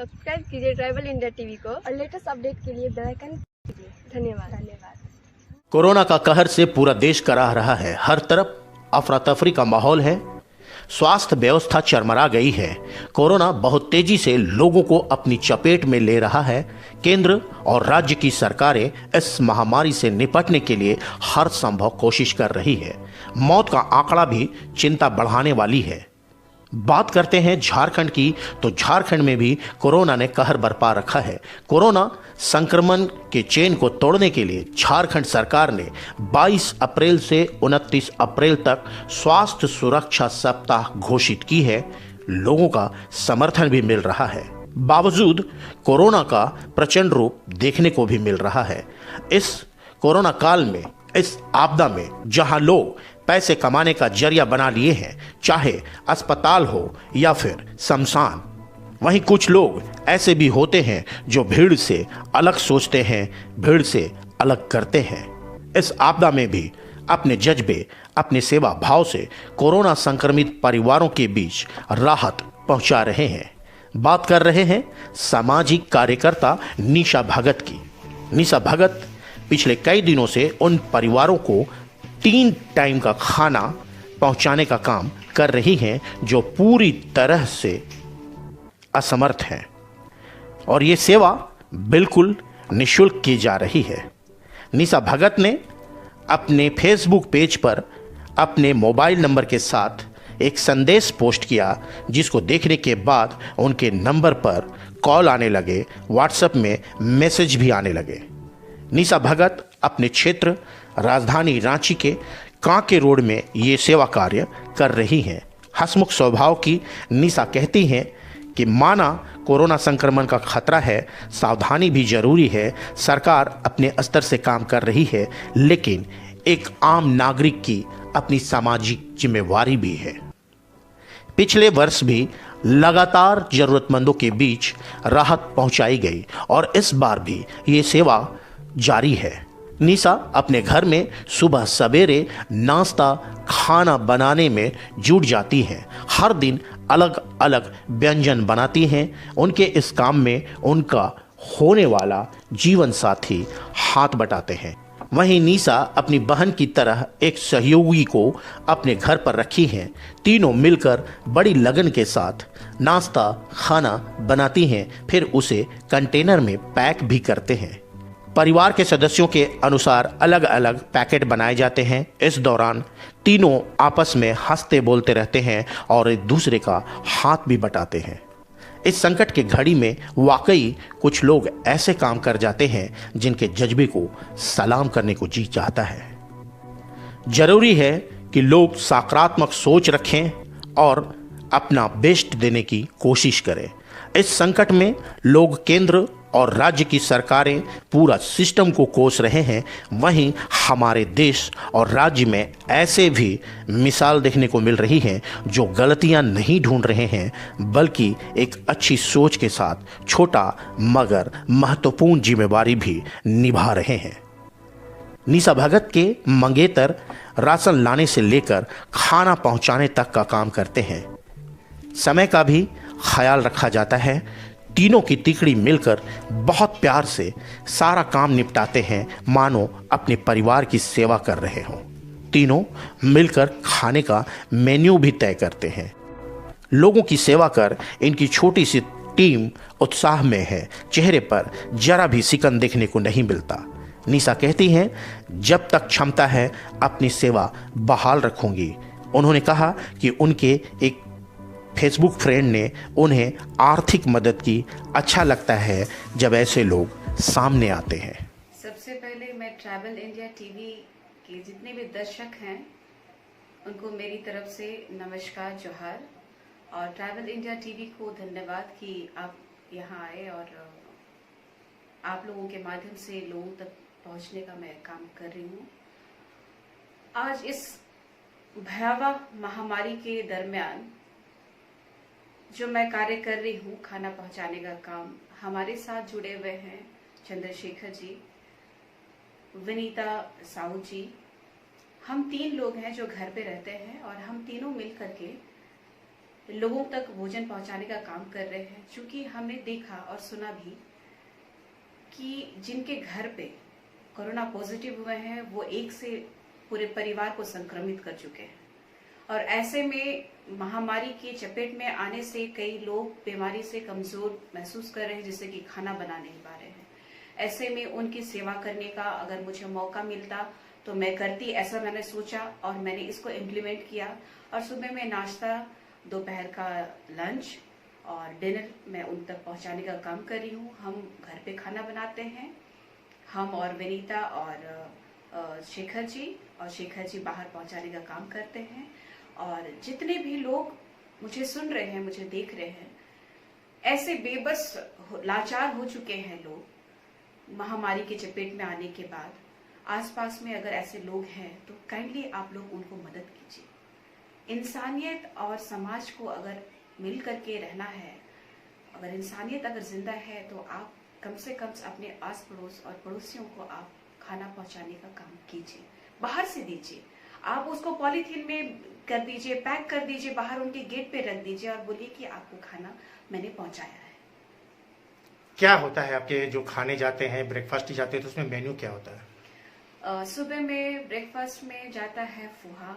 Subscribe कीजिए tribal India TV को और लेटेस्ट अपडेट के लिए बेल आइकन कीजिए। धन्यवाद। कोरोना का कहर से पूरा देश कराह रहा है। हर तरफ अफरा तफरी का माहौल है। स्वास्थ्य व्यवस्था चरमरा गई है। कोरोना बहुत तेजी से लोगों को अपनी चपेट में ले रहा है। केंद्र और राज्य की सरकारें इस महामारी से निपटने के लिए हर संभव कोशिश कर रही है। मौत का आंकड़ा भी चिंता बढ़ाने वाली है। बात करते हैं झारखंड की, तो झारखंड में भी कोरोना ने कहर बरपा रखा है। कोरोना संक्रमण के चेन को तोड़ने के लिए झारखंड सरकार ने 22 अप्रैल से 29 अप्रैल तक स्वास्थ्य सुरक्षा सप्ताह घोषित की है। लोगों का समर्थन भी मिल रहा है। बावजूद कोरोना का प्रचंड रूप देखने को भी मिल रहा है। इस कोरोना काल में, इस आपदा में, जहां लोग पैसे कमाने का जरिया बना लिए हैं, चाहे अस्पताल हो या फिर शमशान, वहीं कुछ लोग ऐसे भी होते हैं जो भीड़ से अलग सोचते हैं, भीड़ से अलग करते हैं। इस आपदा में भी अपने जज्बे, अपने सेवा भाव से कोरोना संक्रमित परिवारों के बीच राहत पहुंचा रहे हैं। बात कर रहे हैं सामाजिक कार्यकर्ता निशा भगत की। निशा भगत पिछले कई दिनों से उन परिवारों को 3 टाइम का खाना पहुंचाने का काम कर रही हैं जो पूरी तरह से असमर्थ हैं, और ये सेवा बिल्कुल निःशुल्क की जा रही है। निशा भगत ने अपने फेसबुक पेज पर अपने मोबाइल नंबर के साथ एक संदेश पोस्ट किया, जिसको देखने के बाद उनके नंबर पर कॉल आने लगे, व्हाट्सएप में मैसेज भी आने लगे। निशा भगत अपने क्षेत्र राजधानी रांची के कांके रोड में ये सेवा कार्य कर रही हैं। हंसमुख स्वभाव की निशा कहती हैं कि माना कोरोना संक्रमण का खतरा है, सावधानी भी जरूरी है, सरकार अपने स्तर से काम कर रही है, लेकिन एक आम नागरिक की अपनी सामाजिक जिम्मेवारी भी है। पिछले वर्ष भी लगातार जरूरतमंदों के बीच राहत पहुंचाई गई और इस बार भी ये सेवा जारी है। निशा अपने घर में सुबह सवेरे नाश्ता खाना बनाने में जुट जाती हैं। हर दिन अलग अलग व्यंजन बनाती हैं। उनके इस काम में उनका होने वाला जीवन साथी हाथ बटाते हैं। वहीं निशा अपनी बहन की तरह एक सहयोगी को अपने घर पर रखी हैं। तीनों मिलकर बड़ी लगन के साथ नाश्ता खाना बनाती हैं, फिर उसे कंटेनर में पैक भी करते हैं। परिवार के सदस्यों के अनुसार अलग अलग पैकेट बनाए जाते हैं। इस दौरान तीनों आपस में हंसते बोलते रहते हैं और एक दूसरे का हाथ भी बटाते हैं। इस संकट की घड़ी में वाकई कुछ लोग ऐसे काम कर जाते हैं जिनके जज्बे को सलाम करने को जी चाहता है। जरूरी है कि लोग सकारात्मक सोच रखें और अपना बेस्ट देने की कोशिश करें। इस संकट में लोग केंद्र और राज्य की सरकारें पूरा सिस्टम को कोस रहे हैं। वहीं हमारे देश और राज्य में ऐसे भी मिसाल देखने को मिल रही हैं जो गलतियां नहीं ढूंढ रहे हैं, बल्कि एक अच्छी सोच के साथ छोटा मगर महत्वपूर्ण जिम्मेवारी भी निभा रहे हैं। निशा भगत के मंगेतर राशन लाने से लेकर खाना पहुंचाने तक का काम करते हैं। समय का भी ख्याल रखा जाता है। तीनों की तिकड़ी मिलकर बहुत प्यार से सारा काम निपटाते हैं, मानो अपने परिवार की सेवा कर रहे हों। तीनों मिलकर खाने का मेन्यू भी तय करते हैं। लोगों की सेवा कर इनकी छोटी सी टीम उत्साह में है। चेहरे पर जरा भी सिकन देखने को नहीं मिलता। निशा कहती हैं, जब तक क्षमता है अपनी सेवा बहाल रखूंगी। उन्होंने कहा कि उनके एक फेसबुक फ्रेंड ने उन्हें आर्थिक मदद की। अच्छा लगता है जब ऐसे लोग सामने आते हैं। सबसे पहले मैं ट्रैवल इंडिया टीवी के जितने भी दर्शक हैं उनको मेरी तरफ से नमस्कार, जोहार। और ट्रैवल इंडिया टीवी को धन्यवाद कि आप यहाँ आए और आप लोगों के माध्यम से लोगों तक पहुँचने का मैं काम कर रही हूँ। आज इस भयावह महामारी के दरमियान जो मैं कार्य कर रही हूँ, खाना पहुँचाने का काम, हमारे साथ जुड़े हुए हैं चंद्रशेखर जी, विनीता साहू जी। हम 3 लोग हैं जो घर पे रहते हैं और हम तीनों मिल करके लोगों तक भोजन पहुंचाने का काम कर रहे हैं। क्योंकि हमने देखा और सुना भी कि जिनके घर पे कोरोना पॉजिटिव हुए हैं वो एक से पूरे परिवार को संक्रमित कर चुके हैं, और ऐसे में महामारी की चपेट में आने से कई लोग बीमारी से कमजोर महसूस कर रहे हैं, जिससे कि खाना बना नहीं पा रहे हैं। ऐसे में उनकी सेवा करने का अगर मुझे मौका मिलता तो मैं करती, ऐसा मैंने सोचा और मैंने इसको इम्प्लीमेंट किया। और सुबह में नाश्ता, दोपहर का लंच और डिनर मैं उन तक पहुंचाने का काम कर रही हूँ। हम घर पे खाना बनाते हैं, हम और विनीता और शेखर जी बाहर पहुंचाने का काम करते हैं। और जितने भी लोग मुझे सुन रहे हैं, मुझे देख रहे हैं, ऐसे बेबस लाचार हो चुके हैं लोग महामारी के चपेट में आने के बाद। आसपास में अगर ऐसे लोग हैं तो काइंडली आप लोग उनको मदद कीजिए। इंसानियत और समाज को अगर मिल करके रहना है, अगर इंसानियत अगर जिंदा है तो आप कम से कम अपने आस पड़ोस और पड़ोसियों को आप खाना पहुंचाने का काम कीजिए। बाहर से दीजिए, आप उसको पॉलीथीन में कर दीजिए, पैक कर दीजिए, बाहर उनके गेट पे रख दीजिए और बोलिए कि आपको खाना मैंने पहुंचाया है। क्या होता है आपके जो खाने जाते हैं, ब्रेकफास्ट जाते हैं, तो उसमें मेन्यू क्या होता है? सुबह में ब्रेकफास्ट में जाता है पोहा,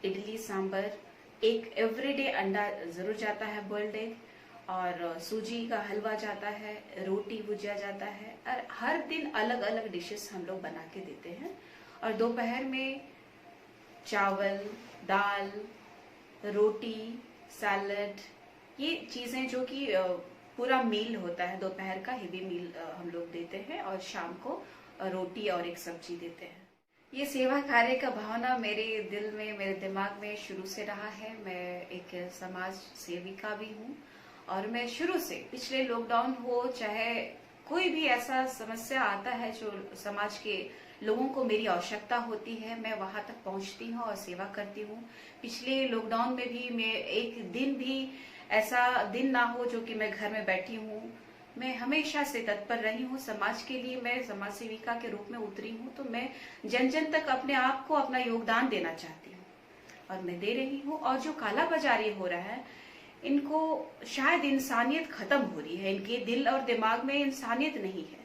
इडली सांबर, एक एवरीडे अंडा जरूर जाता है, बॉइल्ड एग, और सूजी का हलवा जाता है, रोटी भुजिया जाता है, और हर दिन अलग अलग डिशेस हम लोग बना के देते हैं। और दोपहर में चावल, दाल, रोटी, सैलड, ये चीजें जो कि पूरा मील होता है, दोपहर का हेवी मील हम लोग देते हैं, और शाम को रोटी और एक सब्जी देते हैं। ये सेवा कार्य का भावना मेरे दिल में, मेरे दिमाग में शुरू से रहा है। मैं एक समाज सेविका भी हूँ, और मैं शुरू से, पिछले लॉकडाउन हो चाहे कोई भी ऐसा समस्या आता है जो समाज के लोगों को मेरी आवश्यकता होती है, मैं वहां तक पहुंचती हूँ और सेवा करती हूँ। पिछले लॉकडाउन में भी मैं एक दिन भी ऐसा दिन ना हो जो कि मैं घर में बैठी हूँ। मैं हमेशा से तत्पर रही हूँ समाज के लिए। मैं समाज सेविका के रूप में उतरी हूँ, तो मैं जन जन तक अपने आप को अपना योगदान देना चाहती हूँ, और मैं दे रही हूँ। और जो काला बाजारी हो रहा है, इनको शायद इंसानियत खत्म हो रही है, इनके दिल और दिमाग में इंसानियत नहीं है।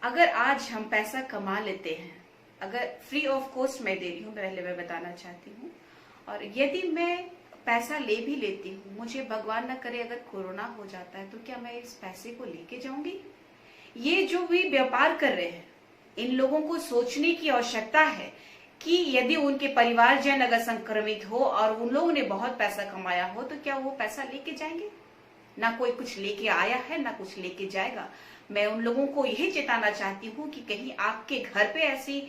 अगर आज हम पैसा कमा लेते हैं, अगर फ्री ऑफ कॉस्ट मैं दे रही हूँ, पहले मैं बताना चाहती हूँ, और यदि मैं पैसा ले भी लेती हूँ, मुझे भगवान न करे अगर कोरोना हो जाता है, तो क्या मैं इस पैसे को लेके जाऊंगी? ये जो भी व्यापार कर रहे हैं, इन लोगों को सोचने की आवश्यकता है कि यदि उनके परिवारजन अगर संक्रमित हो और उन लोगों ने बहुत पैसा कमाया हो, तो क्या वो पैसा लेके जाएंगे? ना कोई कुछ लेके आया है, ना कुछ लेके जाएगा। मैं उन लोगों को यही चेताना चाहती हूँ कि कहीं आपके घर पे ऐसी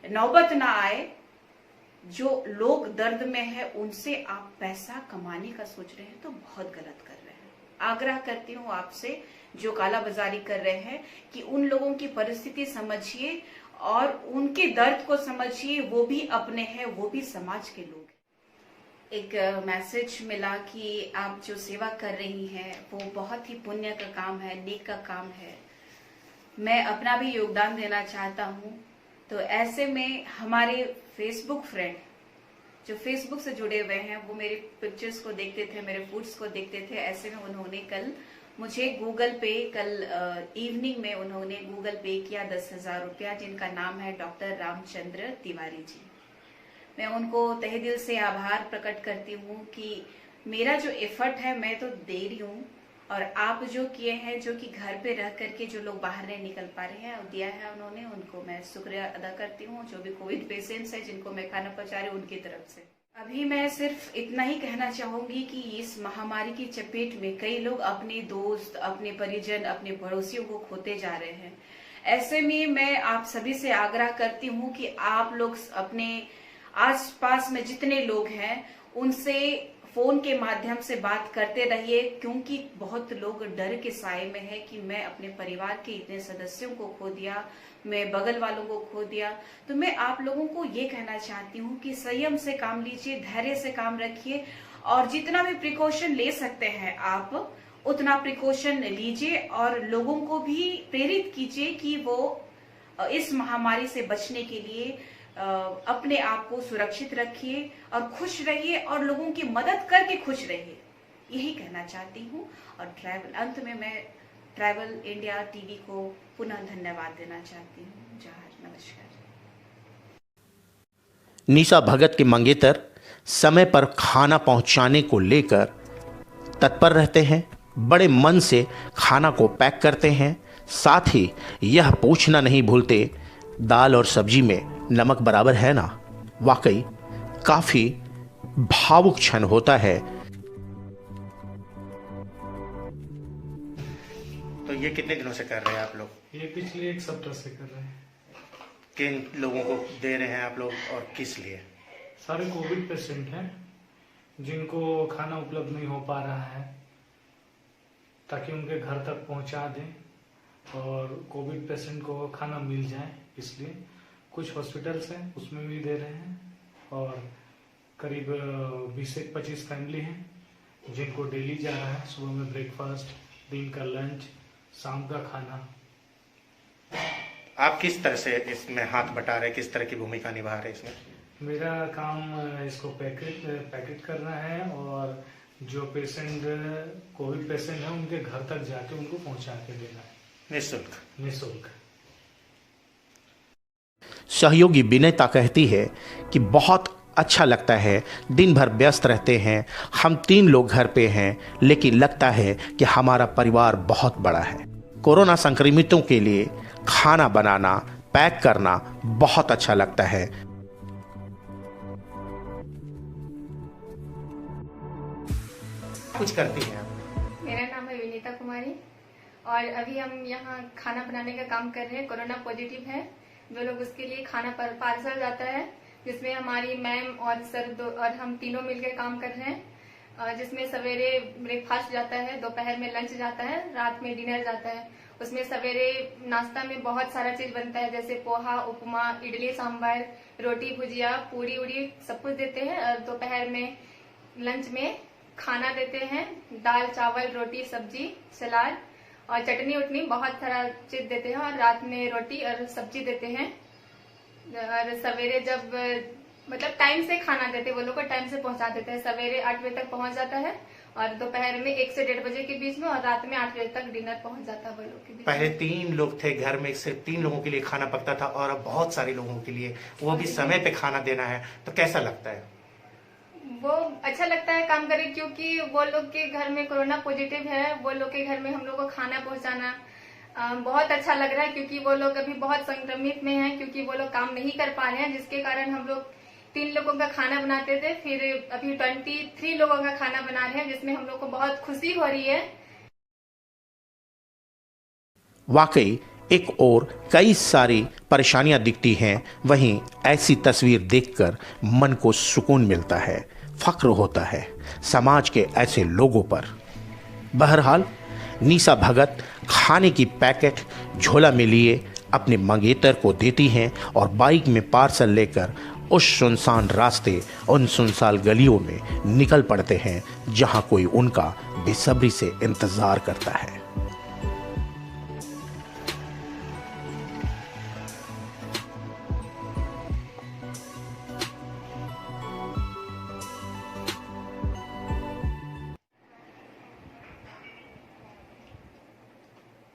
नौबत ना आए। जो लोग दर्द में है, उनसे आप पैसा कमाने का सोच रहे हैं तो बहुत गलत कर रहे हैं। आग्रह करती हूँ आपसे, जो काला बाजारी कर रहे हैं, कि उन लोगों की परिस्थिति समझिए और उनके दर्द को समझिए। वो भी अपने हैं, वो भी समाज के लोग हैं। एक मैसेज मिला कि आप जो सेवा कर रही हैं वो बहुत ही पुण्य का काम है, नेक का काम है। मैं अपना भी योगदान देना चाहता हूँ। तो ऐसे में हमारे फेसबुक फ्रेंड जो फेसबुक से जुड़े हुए हैं, वो मेरे पिक्चर्स को देखते थे, मेरे फूड्स को देखते थे। ऐसे में उन्होंने कल मुझे गूगल पे, कल इवनिंग में उन्होंने गूगल पे किया 10,000 रुपया, जिनका नाम है डॉक्टर रामचंद्र तिवारी जी। मैं उनको तहे दिल से आभार प्रकट करती हूँ कि मेरा जो एफर्ट है मैं तो दे रही हूँ, और आप जो किए हैं, जो कि घर पे रह करके जो लोग बाहर नहीं निकल पा रहे हैं, दिया है उन्होंने, उनको मैं शुक्रिया अदा करती हूँ। जो भी कोविड पेशेंट्स है जिनको मैं खाना पहुंचा रही हूँ, उनकी तरफ से। अभी मैं सिर्फ इतना ही कहना चाहूंगी कि इस महामारी की चपेट में कई लोग अपने दोस्त, अपने परिजन, अपने पड़ोसियों को खोते जा रहे हैं। ऐसे में मैं आप सभी से आग्रह करती हूँ कि आप लोग अपने आसपास में जितने लोग हैं उनसे फोन के माध्यम से बात करते रहिए, क्योंकि बहुत लोग डर के साए में है कि मैं अपने परिवार के इतने सदस्यों को खो दिया, मैं बगल वालों को खो दिया। तो मैं आप लोगों को ये कहना चाहती हूँ कि संयम से काम लीजिए, धैर्य से काम रखिए, और जितना भी प्रिकॉशन ले सकते हैं आप उतना प्रिकॉशन लीजिए, और लोगों को भी प्रेरित कीजिए कि वो इस महामारी से बचने के लिए अपने आप को सुरक्षित रखिए और खुश रहिए और लोगों की मदद करके खुश रहिए, यही कहना चाहती हूँ। और अंत में मैं ट्रैवल इंडिया टीवी को पुनः धन्यवाद देना चाहती हूँ। जोहार, नमस्कार। निशा भगत के मंगेतर समय पर खाना पहुंचाने को लेकर तत्पर रहते हैं, बड़े मन से खाना को पैक करते हैं, साथ ही यह पूछना नहीं भूलते दाल और सब्जी में नमक बराबर है ना। वाकई काफी भावुक क्षण होता है। तो ये कितने दिनों से कर रहे हैं आप लोग? ये पिछले 1 सप्ताह से कर रहे हैं। किन लोगों को दे रहे हैं आप लोग और किस लिए? सारे कोविड पेशेंट हैं जिनको खाना उपलब्ध नहीं हो पा रहा है, ताकि उनके घर तक पहुंचा दें और कोविड पेशेंट को खाना मिल जाए, इसलिए कुछ हॉस्पिटल्स हैं उसमें भी दे रहे हैं। और करीब 20 से 25 फैमिली हैं जिनको डेली जा रहा है, सुबह में ब्रेकफास्ट, दिन का लंच, शाम का खाना। आप किस तरह से इसमें हाथ बटा रहे हैं, किस तरह की भूमिका निभा रहे हैं इसमें? मेरा काम इसको पैकेट करना है और जो पेशेंट कोविड पेशेंट है उनके घर तक जाके उनको पहुंचा के देना है निःशुल्क। सहयोगी विनयता कहती है कि बहुत अच्छा लगता है, दिन भर व्यस्त रहते हैं, हम 3 लोग घर पे हैं, लेकिन लगता है कि हमारा परिवार बहुत बड़ा है। कोरोना संक्रमितों के लिए खाना बनाना, पैक करना बहुत अच्छा लगता है। कुछ करती हैं आप? मेरा नाम है विनीता कुमारी और अभी हम यहाँ खाना बनाने का काम कर रहे हैं। कोरोना पॉजिटिव है जो लोग, उसके लिए खाना पर पार्सल जाता है, जिसमें हमारी मैम और सर और हम तीनों मिलकर काम कर रहे हैं। जिसमें सवेरे ब्रेकफास्ट जाता है, दोपहर में लंच जाता है, रात में डिनर जाता है। उसमें सवेरे नाश्ता में बहुत सारा चीज बनता है, जैसे पोहा, उपमा, इडली सांभर, रोटी भुजिया, पूरी उड़ी सब कुछ देते हैं। और दोपहर में लंच में खाना देते हैं, दाल चावल रोटी सब्जी सलाद और चटनी उटनी बहुत सारा चीज देते हैं। और रात में रोटी और सब्जी देते हैं। और सवेरे जब मतलब टाइम से खाना देते, वो लोग को टाइम से पहुंचा देते हैं। सवेरे 8 बजे तक पहुंच जाता है और दोपहर में 1 से 1:30 बजे के बीच में, और रात में 8 बजे तक डिनर पहुंच जाता है वो लोग के बीच। पहले 3 लोग थे घर में, सिर्फ 3 लोगों के लिए खाना पकता था और अब बहुत सारे लोगों के लिए, वो भी समय पे खाना देना है, तो कैसा लगता है? वो अच्छा लगता है काम करे, क्योंकि वो लोग के घर में कोरोना पॉजिटिव है, वो लोग के घर में हम लोग को खाना पहुंचाना बहुत अच्छा लग रहा है, क्योंकि वो लोग अभी बहुत संक्रमित में हैं, क्योंकि वो लोग काम नहीं कर पा रहे हैं, जिसके कारण हम लोग 3 लोगों का खाना बनाते थे, फिर अभी 23 लोगों का खाना बना रहे हैं, जिसमें हम लोग को बहुत खुशी हो रही है। वाकई एक और कई सारी परेशानियां दिखती हैं, वहीं ऐसी तस्वीर देखकर मन को सुकून मिलता है, फक्र होता है समाज के ऐसे लोगों पर। बहरहाल निशा भगत खाने की पैकेट झोला में लिए अपने मंगेतर को देती हैं और बाइक में पार्सल लेकर उस सुनसान रास्ते, उन सुनसान गलियों में निकल पड़ते हैं जहां कोई उनका बेसब्री से इंतजार करता है।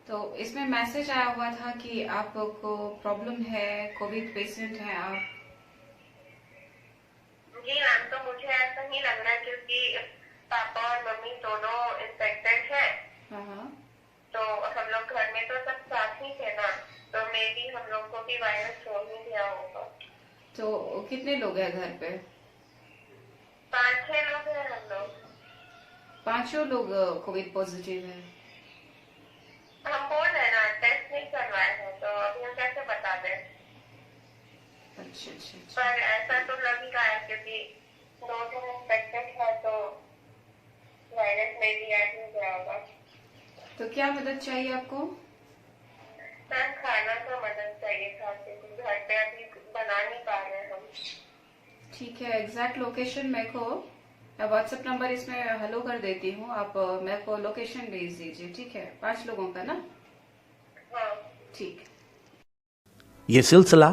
तो इसमें मैसेज आया हुआ था कि आपको प्रॉब्लम है, कोविड पेशेंट हैं आप। जी मैम, तो मुझे ऐसा ही लग रहा है क्योंकि पापा और मम्मी दोनों इन्फेक्टेड हैं। तो हम लोग घर में तो सब साथ ही थे ना, तो मे बी हम लोग को भी वायरस हो ही गया होगा। तो कितने लोग हैं घर पे? 5-6 लोग हैं हम लोग। 5 लोग कोविड पॉजिटिव है। हम बोल रहे हैं ना, टेस्ट नहीं करवाए हैं, तो अभी हम कैसे बता दें? अच्छा। पर ऐसा तो लग ही रहा है क्योंकि 2 जन इन्फेक्टेड है, तो वायरस में भी ऐड हो गया होगा। तो क्या मदद चाहिए आपको? मैम खाना का मदद चाहिए था, क्योंकि घर पे अभी बना नहीं पा रहे हैं हम। ठीक है, एग्जैक्ट लोकेशन मेरे को, मैं व्हाट्सएप नंबर इसमें हेलो कर देती हूँ, आप मेरे को लोकेशन भेज दीजिए। ठीक है, 5 लोगों का ना? हाँ ठीक। ये सिलसिला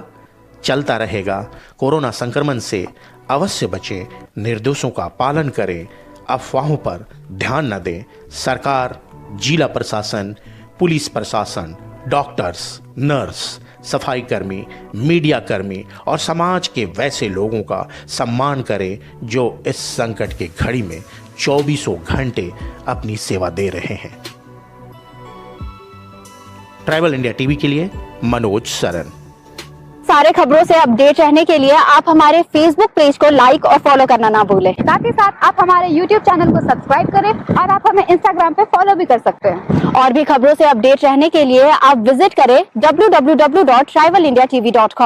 चलता रहेगा। कोरोना संक्रमण से अवश्य बचें, निर्देशों का पालन करें, अफवाहों पर ध्यान न दें। सरकार, जिला प्रशासन, पुलिस प्रशासन, डॉक्टर्स, नर्स, सफाई कर्मी, मीडिया कर्मी और समाज के वैसे लोगों का सम्मान करें जो इस संकट की घड़ी में 24 घंटे अपनी सेवा दे रहे हैं। ट्राइबल इंडिया टीवी के लिए मनोज सरन। सारे खबरों से अपडेट रहने के लिए आप हमारे फेसबुक पेज को लाइक और फॉलो करना ना भूलें। साथ ही साथ आप हमारे यूट्यूब चैनल को सब्सक्राइब करें और आप हमें इंस्टाग्राम पे फॉलो भी कर सकते हैं। और भी खबरों से अपडेट रहने के लिए आप विजिट करें www.tribalindiatv.com।